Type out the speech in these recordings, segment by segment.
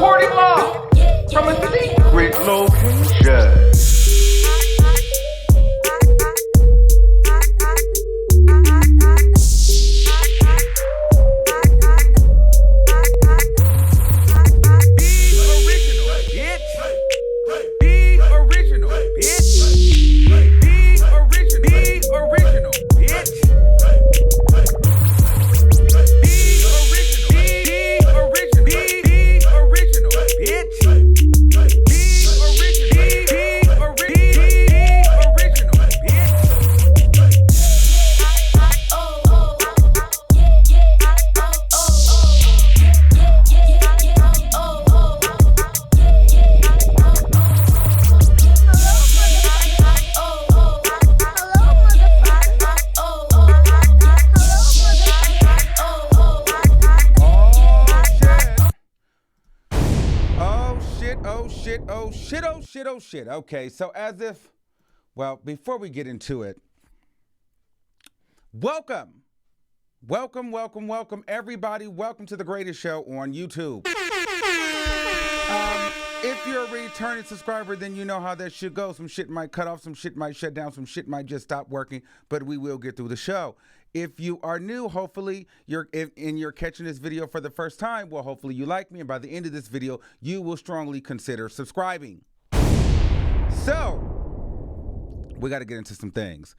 Reporting live from a secret location. Oh shit. Okay, so before we get into it, welcome everybody. Welcome to the greatest show on YouTube. If you're a returning subscriber, then you know how that shit goes. Some shit might cut off, some shit might shut down, some shit might just stop working, but we will get through the show. If you are new, hopefully you're catching this video for the first time. Well, hopefully you like me, and by the end of this video, you will strongly consider subscribing. So, we got to get into some things.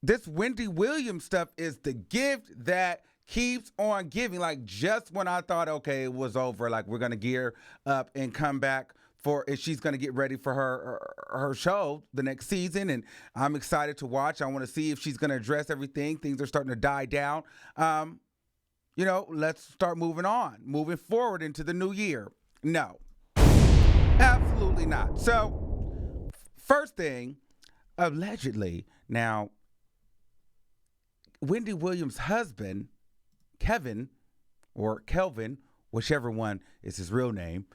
This Wendy Williams stuff is the gift that keeps on giving. Like, just when I thought, okay, it was over, like we're going to gear up and come back if she's going to get ready for her show the next season, and I'm excited to watch. I want to see if she's going to address everything. Things are starting to die down. Let's start moving forward into the new year. No. Absolutely not. So, first thing, allegedly, now, Wendy Williams' husband, Kevin, or Kelvin, whichever one is his real name,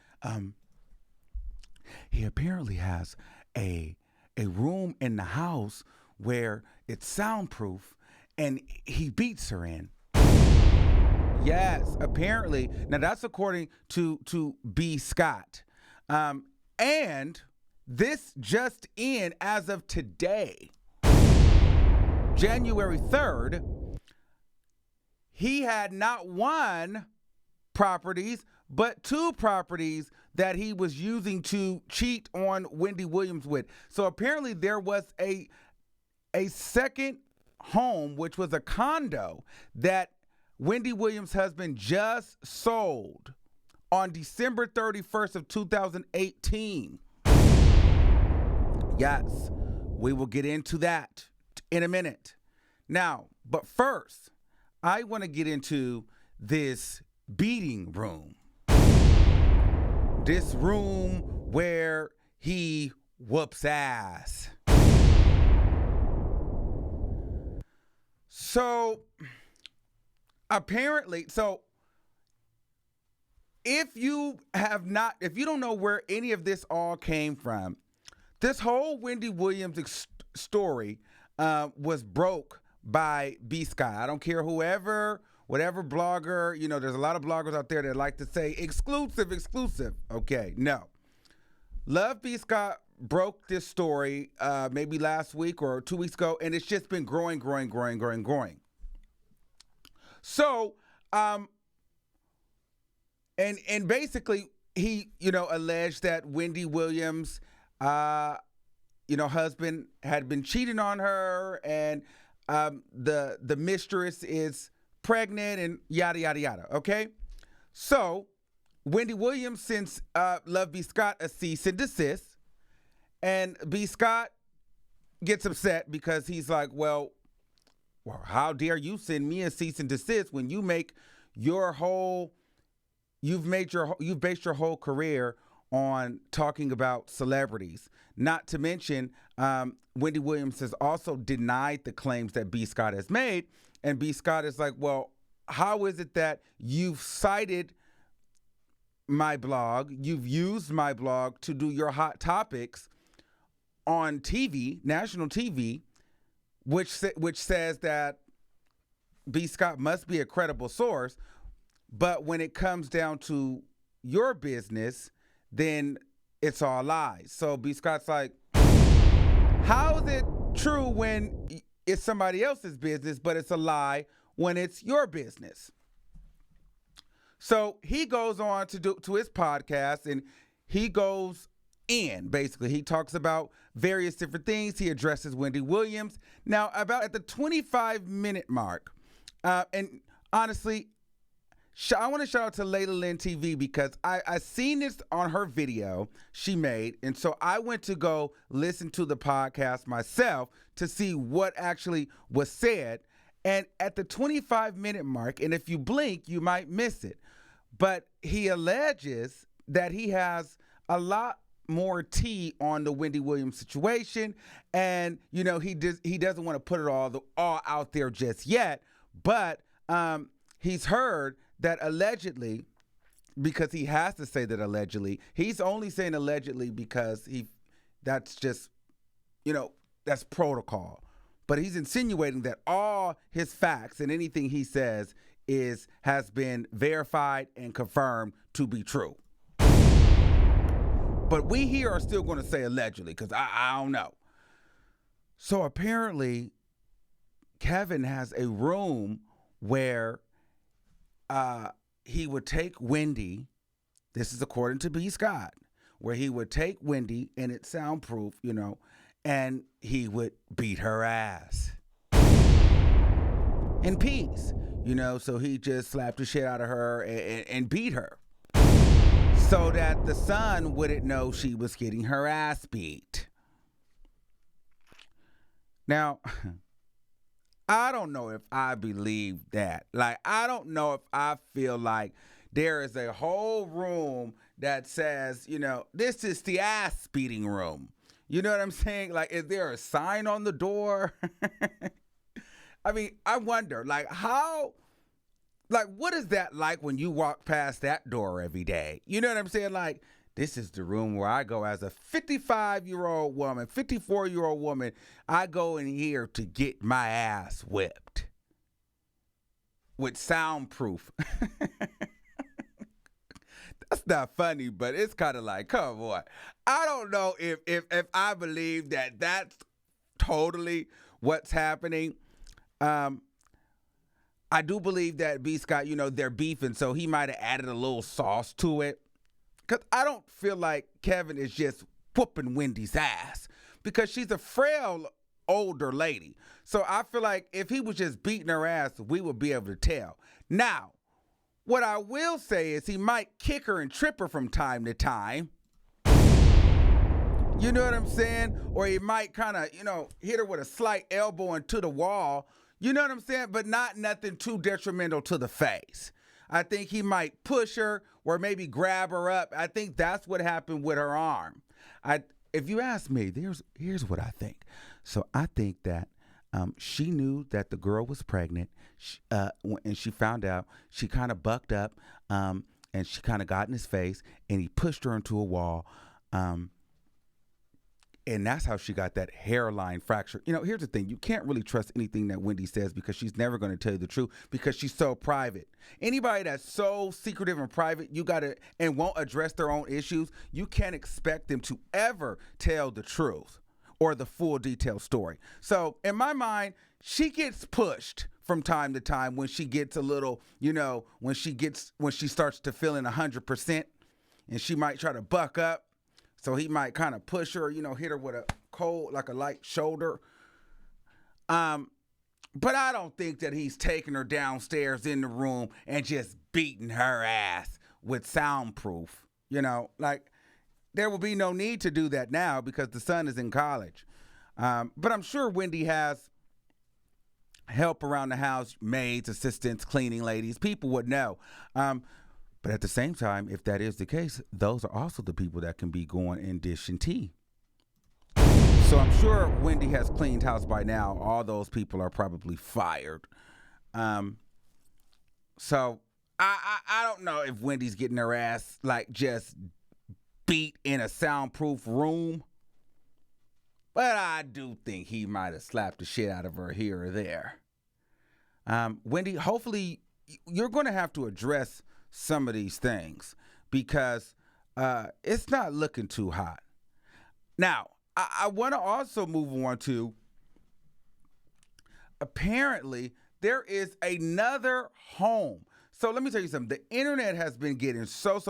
he apparently has a room in the house where it's soundproof, and he beats her in. Yes, apparently. Now, that's according to B. Scott. And this just in as of today, January 3rd, he had not one properties, but two properties that he was using to cheat on Wendy Williams with. So apparently there was a second home, which was a condo that Wendy Williams' husband just sold on December 31st of 2018. Yes, we will get into that in a minute. Now, but first, I want to get into this beating room. This room where he whoops ass. So, apparently, if you don't know where any of this all came from, this whole Wendy Williams story was broke by B. Scott. I don't care whatever blogger, there's a lot of bloggers out there that like to say exclusive. Okay, no. Love B. Scott broke this story maybe last week or 2 weeks ago, and it's just been growing. So, and basically he, alleged that Wendy Williams, husband had been cheating on her, and the mistress is pregnant and yada, yada, yada. Okay. So Wendy Williams sends Love B. Scott a cease and desist, and B. Scott gets upset because he's like, well, how dare you send me a cease and desist when you've based your whole career on talking about celebrities. Not to mention, Wendy Williams has also denied the claims that B. Scott has made. And B. Scott is like, well, how is it that you've cited my blog, you've used my blog to do your hot topics on TV, national TV, which says that B. Scott must be a credible source, but when it comes down to your business, then it's all lies. So B. Scott's like, how is it true when it's somebody else's business, but it's a lie when it's your business? So he goes on to his podcast, and he goes in. Basically, he talks about various different things. He addresses Wendy Williams. Now, about at the 25-minute mark, and honestly, I want to shout out to Layla Lynn TV because I seen this on her video she made, and so I went to go listen to the podcast myself to see what actually was said. And at the 25-minute mark, and if you blink, you might miss it, but he alleges that he has a lot more tea on the Wendy Williams situation, and he doesn't want to put it all out there just yet, but he's heard that allegedly, because he has to say that allegedly, he's only saying allegedly because that's just, that's protocol. But he's insinuating that all his facts and anything he says has been verified and confirmed to be true. But we here are still going to say allegedly because I don't know. So apparently, Kevin has a room where he would take Wendy, this is according to B. Scott, where he would take Wendy, and it's soundproof, and he would beat her ass in peace, so he just slapped the shit out of her and beat her so that the son wouldn't know she was getting her ass beat. Now, I don't know if I believe that. Like, I don't know if I feel like there is a whole room that says, this is the ass beating room. You know what I'm saying? Like, is there a sign on the door? I mean, I wonder, what is that like when you walk past that door every day? You know what I'm saying? Like, this is the room where I go as a 55-year-old woman, 54-year-old woman. I go in here to get my ass whipped with soundproof. That's not funny, but it's kind of like, come on. I don't know if I believe that that's totally what's happening. I do believe that B. Scott, they're beefing, so he might have added a little sauce to it. Because I don't feel like Kevin is just whooping Wendy's ass because she's a frail older lady. So I feel like if he was just beating her ass, we would be able to tell. Now, what I will say is he might kick her and trip her from time to time. You know what I'm saying? Or he might kind of, hit her with a slight elbow into the wall. You know what I'm saying? But not nothing too detrimental to the face. I think he might push her or maybe grab her up. I think that's what happened with her arm. If you ask me, here's what I think. So I think that she knew that the girl was pregnant, and she found out. She kind of bucked up, and she kind of got in his face, and he pushed her into a wall. And that's how she got that hairline fracture. Here's the thing. You can't really trust anything that Wendy says because she's never going to tell you the truth because she's so private. Anybody that's so secretive and private, and won't address their own issues, you can't expect them to ever tell the truth or the full detailed story. So in my mind, she gets pushed from time to time when she gets a little, when she starts to feel in 100%, and she might try to buck up. So he might kind of push her, hit her with a light shoulder. But I don't think that he's taking her downstairs in the room and just beating her ass with soundproof. There will be no need to do that now because the son is in college. But I'm sure Wendy has help around the house, maids, assistants, cleaning ladies. People would know. But at the same time, if that is the case, those are also the people that can be going and dishing tea. So I'm sure Wendy has cleaned house by now. All those people are probably fired. So I don't know if Wendy's getting her ass just beat in a soundproof room. But I do think he might have slapped the shit out of her here or there. Wendy, hopefully you're going to have to address some of these things because it's not looking too hot. Now, I want to also move on to, apparently, there is another home. So let me tell you something. The internet has been getting so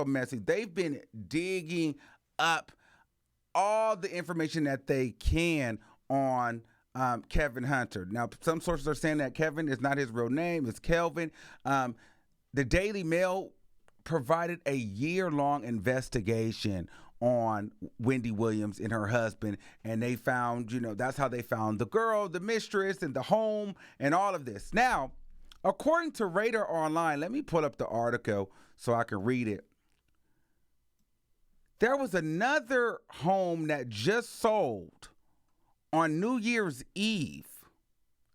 messy. They've been digging up all the information that they can on Kevin Hunter. Now, some sources are saying that Kevin is not his real name. It's Kelvin. The Daily Mail provided a year-long investigation on Wendy Williams and her husband, and they found, that's how they found the girl, the mistress, and the home, and all of this. Now, according to Radar Online, let me pull up the article so I can read it. There was another home that just sold on New Year's Eve,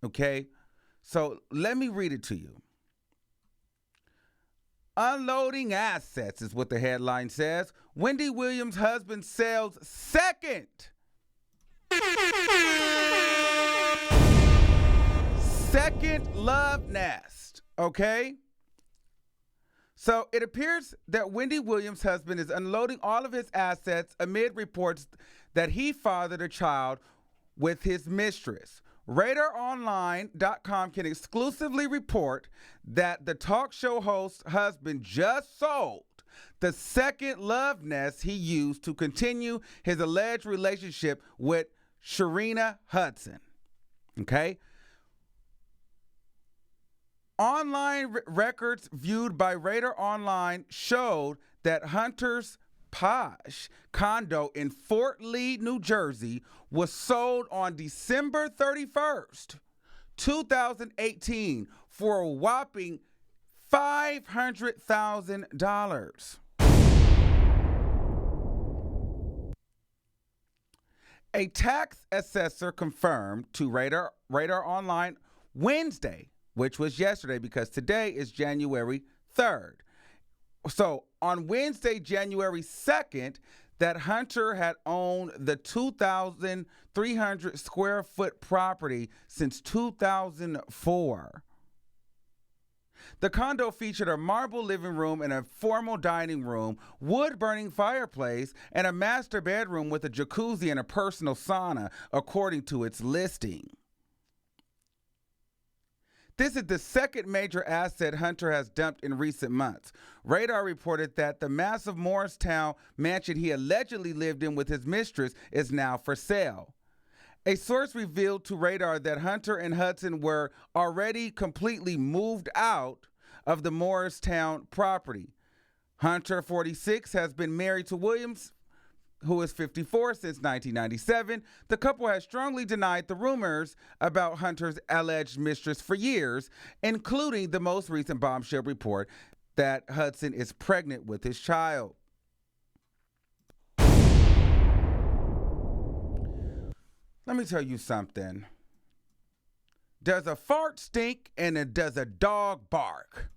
okay? So let me read it to you. Unloading assets is what the headline says. Wendy Williams' husband sells second love nest, okay? So it appears that Wendy Williams' husband is unloading all of his assets amid reports that he fathered a child with his mistress. RadarOnline.com can exclusively report that the talk show host's husband just sold the second love nest he used to continue his alleged relationship with Sharina Hudson. Okay? Online records viewed by Radar Online showed that Hunter's posh condo in Fort Lee, New Jersey was sold on December 31st, 2018 for a whopping $500,000. A tax assessor confirmed to Radar Online Wednesday, which was yesterday because today is January 3rd. So on Wednesday, January 2nd, that Hunter had owned the 2,300 square foot property since 2004. The condo featured a marble living room and a formal dining room, wood-burning fireplace, and a master bedroom with a jacuzzi and a personal sauna, according to its listing. This is the second major asset Hunter has dumped in recent months. Radar reported that the massive Morristown mansion he allegedly lived in with his mistress is now for sale. A source revealed to Radar that Hunter and Hudson were already completely moved out of the Morristown property. Hunter, 46, has been married to Williams, who is 54, since 1997. The couple has strongly denied the rumors about Hunter's alleged mistress for years, including the most recent bombshell report that Hudson is pregnant with his child. Let me tell you something. Does a fart stink and does a dog bark?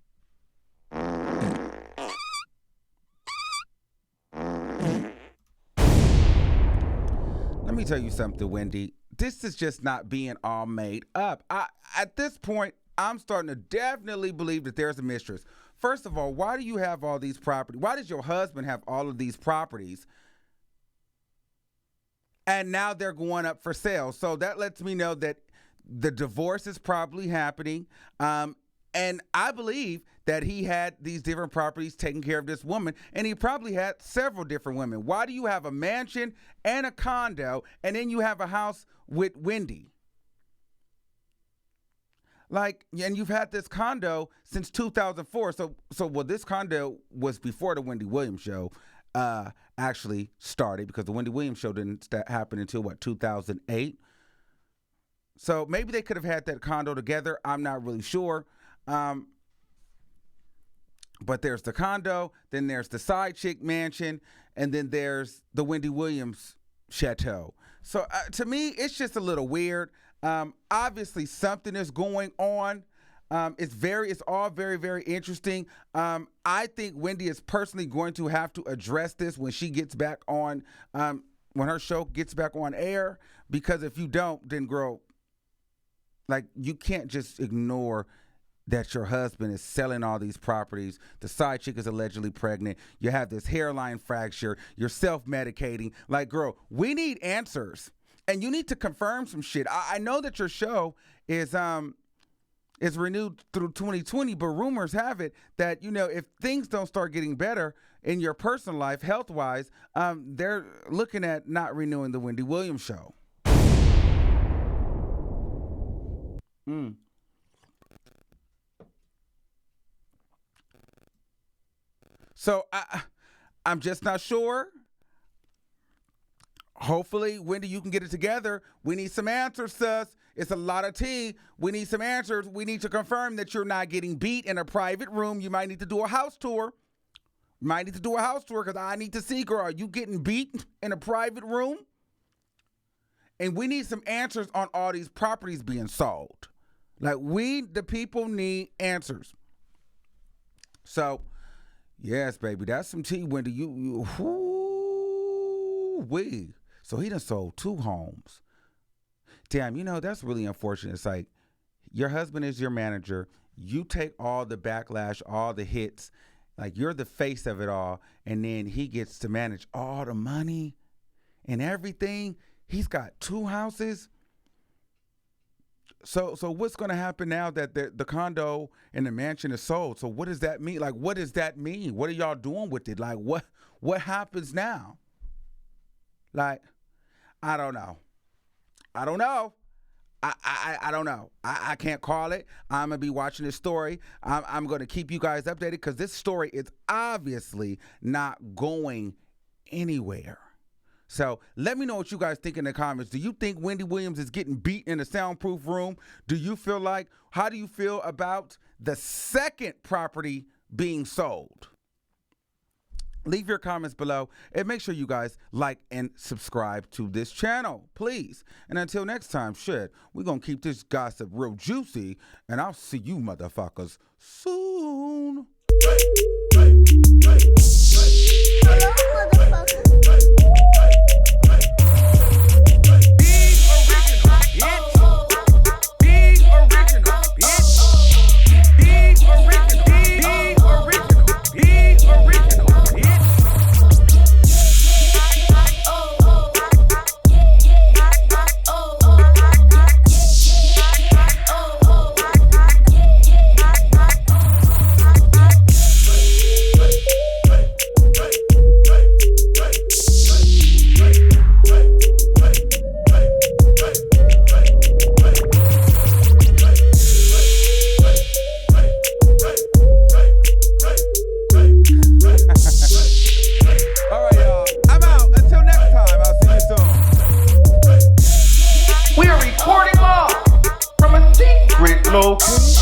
Let me tell you something, Wendy. This is just not being all made up. At this point, I'm starting to definitely believe that there's a mistress. First of all, why do you have all these properties? Why does your husband have all of these properties? And now they're going up for sale. So that lets me know that the divorce is probably happening. And I believe that he had these different properties taking care of this woman, and he probably had several different women. Why do you have a mansion and a condo, and then you have a house with Wendy? And you've had this condo since 2004. So this condo was before the Wendy Williams show actually started, because the Wendy Williams show didn't happen until, 2008? So maybe they could have had that condo together. I'm not really sure. But there's the condo, then there's the side chick mansion, and then there's the Wendy Williams chateau. So to me, it's just a little weird. Obviously, something is going on. It's all very, very interesting. I think Wendy is personally going to have to address this when she gets back on, when her show gets back on air, because if you don't, then girl, you can't just ignore that your husband is selling all these properties. The side chick is allegedly pregnant. You have this hairline fracture. You're self-medicating. Like, girl, we need answers. And you need to confirm some shit. I know that your show is renewed through 2020, but rumors have it that, if things don't start getting better in your personal life, health-wise, they're looking at not renewing the Wendy Williams show. So I'm just not sure. Hopefully, Wendy, you can get it together. We need some answers, sus. It's a lot of tea. We need some answers. We need to confirm that you're not getting beat in a private room. You might need to do a house tour. Because I need to see, girl, are you getting beat in a private room? And we need some answers on all these properties being sold. Like, we, the people, need answers. So, yes, baby, that's some tea, Wendy. So he done sold 2 homes. Damn, that's really unfortunate. It's like, your husband is your manager. You take all the backlash, all the hits. Like, you're the face of it all. And then he gets to manage all the money and everything. He's got 2 houses. So what's going to happen now that the condo and the mansion is sold? So what does that mean? Like, what does that mean? What are y'all doing with it? Like, what happens now? Like, I don't know. I don't know. I can't call it. I'm going to be watching this story. I'm going to keep you guys updated because this story is obviously not going anywhere. So let me know what you guys think in the comments. Do you think Wendy Williams is getting beat in a soundproof room? How do you feel about the second property being sold? Leave your comments below and make sure you guys like and subscribe to this channel, please. And until next time, we're going to keep this gossip real juicy, and I'll see you motherfuckers soon. Location.